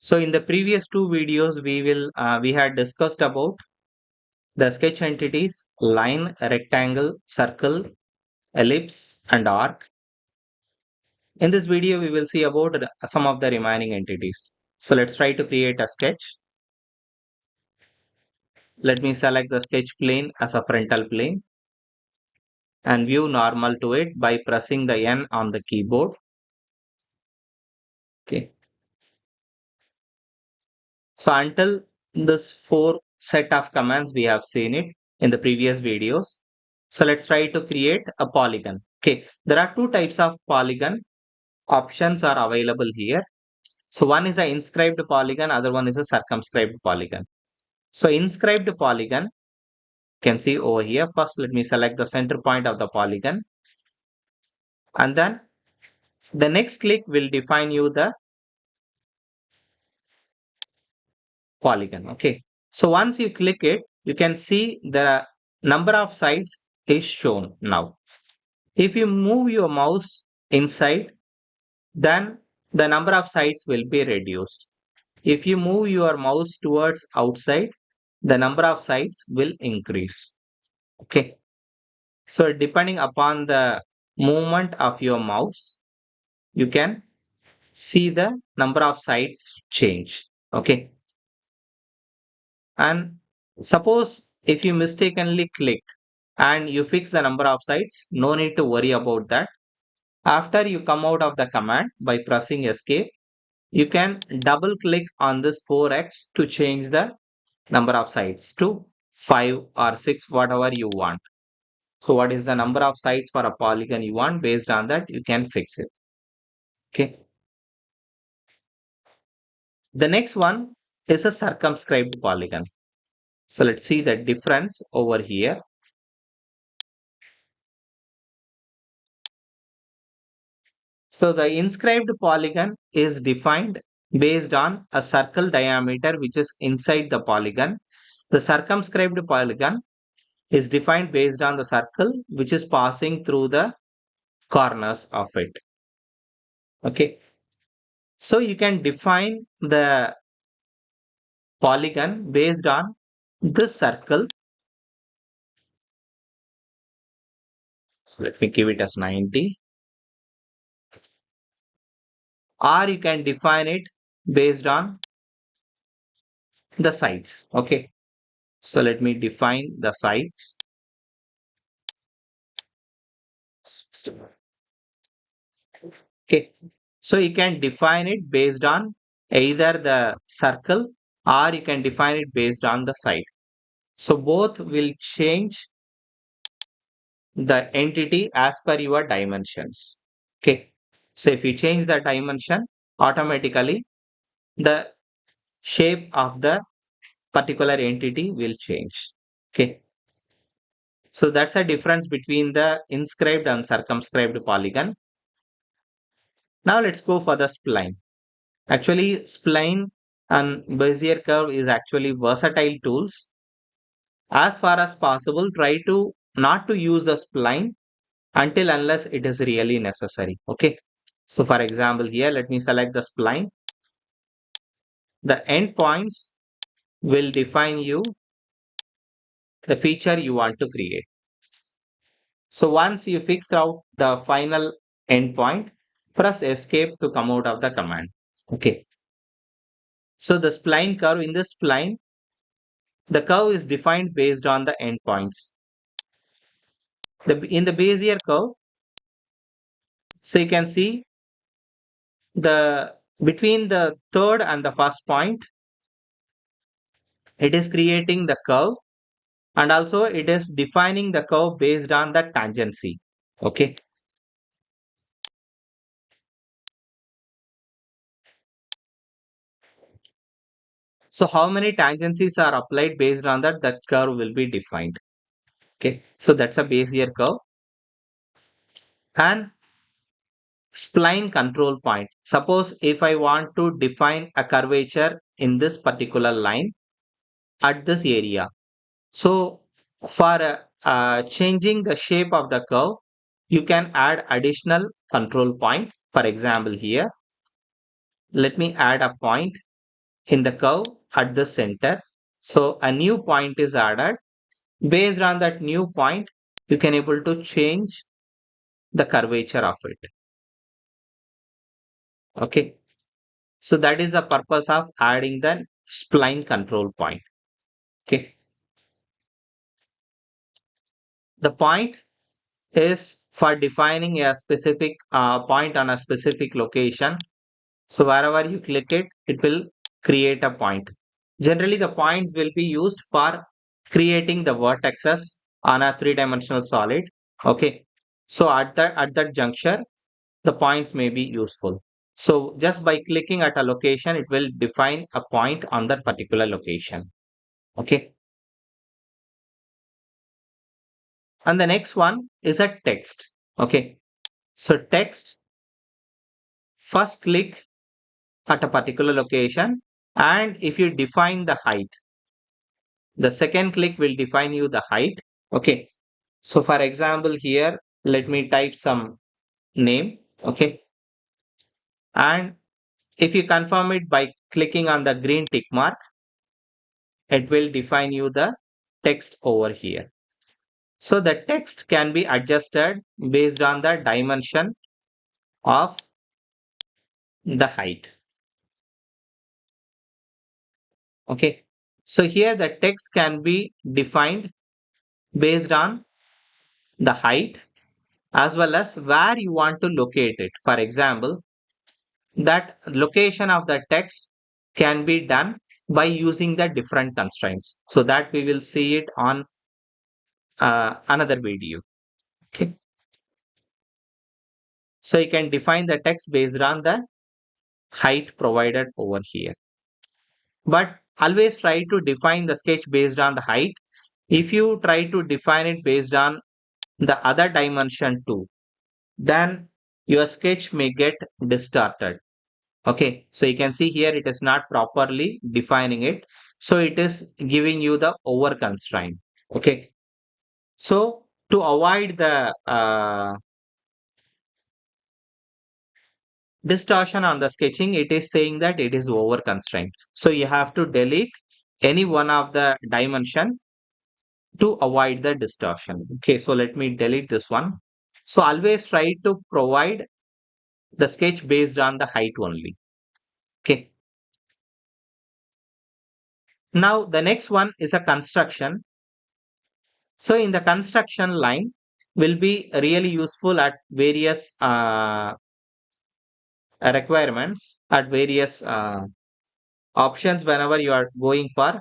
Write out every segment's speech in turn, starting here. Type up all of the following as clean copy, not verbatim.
So in the previous two videos, we had discussed about the sketch entities: line, rectangle, circle, ellipse, and arc. In this video, we will see about some of the remaining entities. So let's try to create a sketch. Let me select the sketch plane as a frontal plane and view normal to it by pressing the N on the keyboard. Okay. So until this four set of commands, we have seen it in the previous videos. So let's try to create a polygon. Okay. There are two types of polygon options are available here. So one is a inscribed polygon, other one is a circumscribed polygon. So inscribed polygon, you can see over here. First, let me select the center point of the polygon, and then the next click will define you the polygon. Okay. So once you click it, you can see the number of sides is shown now. If you move your mouse inside, then the number of sides will be reduced. If you move your mouse towards outside, the number of sides will increase. Okay. So depending upon the movement of your mouse, you can see the number of sides change. Okay. And suppose if you mistakenly clicked and you fix the number of sides, no need to worry about that. After you come out of the command by pressing escape, you can double click on this 4x to change the number of sides to 5 or 6, whatever you want. So what is the number of sides for a polygon you want? Based on that, you can fix it. Okay. The next one is a circumscribed polygon. So let's see the difference over here. So the inscribed polygon is defined based on a circle diameter which is inside the polygon. The circumscribed polygon is defined based on the circle which is passing through the corners of it. Okay. So you can define the polygon based on this circle. Let me give it as 90. Or you can define it based on the sides. Okay. So let me define the sides. Okay. So you can define it based on either the circle or you can define it based on the side. So both will change the entity as per your dimensions. Okay. So if you change the dimension, automatically the shape of the particular entity will change. Okay. So that's a difference between the inscribed and circumscribed polygon. Now let's go for the spline. Actually, spline and Bezier curve is actually versatile tools. As far as possible, try to not to use the spline until unless it is really necessary. Okay. So for example, here, let me select the spline. The endpoints will define you the feature you want to create. So once you fix out the final endpoint, press escape to come out of the command. Okay. So the spline curve, in this spline, the curve is defined based on the endpoints. In the Bezier curve, so you can see the between the third and the first point, it is creating the curve, and also it is defining the curve based on the tangency. Okay. So how many tangencies are applied based on that, that curve will be defined. Okay. So that's a Bezier curve. And spline control point. Suppose if I want to define a curvature in this particular line at this area. So for changing the shape of the curve, you can add additional control point. For example, here, let me add a point in the curve at the center. So a new point is added. Based on that new point, you can able to change the curvature of it. Okay. So that is the purpose of adding the spline control point. Okay. The point is for defining a specific point on a specific location. So wherever you click it, it will create a point. Generally, the points will be used for creating the vertexes on a three-dimensional solid. Okay. So at that juncture, the points may be useful. So just by clicking at a location, it will define a point on that particular location. Okay. And the next one is a text. Okay. So text, first click at a particular location, and if you define the height, the second click will define you the height. Okay. So for example, here, let me type some name. Okay. And if you confirm it by clicking on the green tick mark, it will define you the text over here. So the text can be adjusted based on the dimension of the height. Okay. So here the text can be defined based on the height as well as where you want to locate it. For example, that location of the text can be done by using the different constraints. So that we will see it on another video. Okay. So you can define the text based on the height provided over here. But always try to define the sketch based on the height. If you try to define it based on the other dimension too, then your sketch may get distorted. Okay, so you can see here it is not properly defining it. So it is giving you the over constraint. Okay, so to avoid the distortion on the sketching, it is saying that it is over constraint. So you have to delete any one of the dimension to avoid the distortion. Okay, so let me delete this one. So always try to provide the sketch based on the height only. Okay. Now the next one is a construction. So in the construction line will be really useful at various requirements, at various options whenever you are going for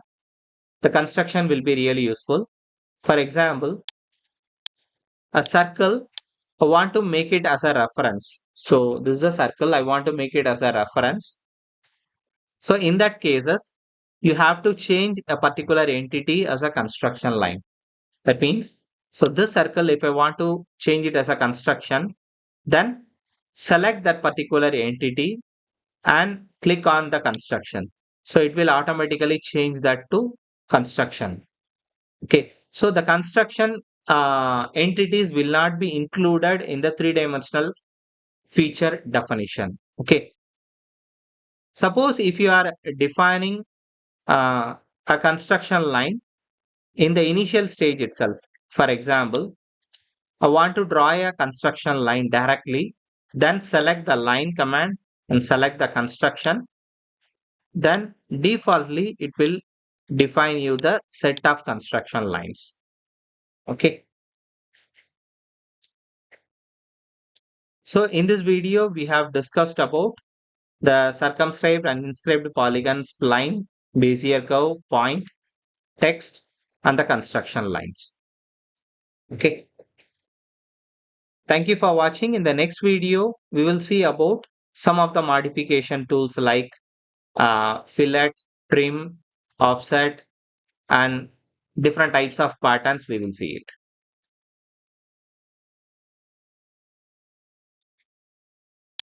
the construction will be really useful. For example, a circle, I want to make it as a reference. So this is a circle, I want to make it as a reference. So in that cases, you have to change a particular entity as a construction line. That means, so this circle, if I want to change it as a construction, then select that particular entity and click on the construction. So it will automatically change that to construction. Okay. So the construction entities will not be included in the three-dimensional feature definition. Okay. Suppose if you are defining a construction line in the initial stage itself, for example, I want to draw a construction line directly, then select the line command and select the construction. Then defaultly it will define you the set of construction lines. Okay. So in this video, we have discussed about the circumscribed and inscribed polygon spline, Bezier curve, point, text, and the construction lines. Okay. Thank you for watching. In the next video, we will see about some of the modification tools like fillet, trim, offset, and different types of patterns. We will see it.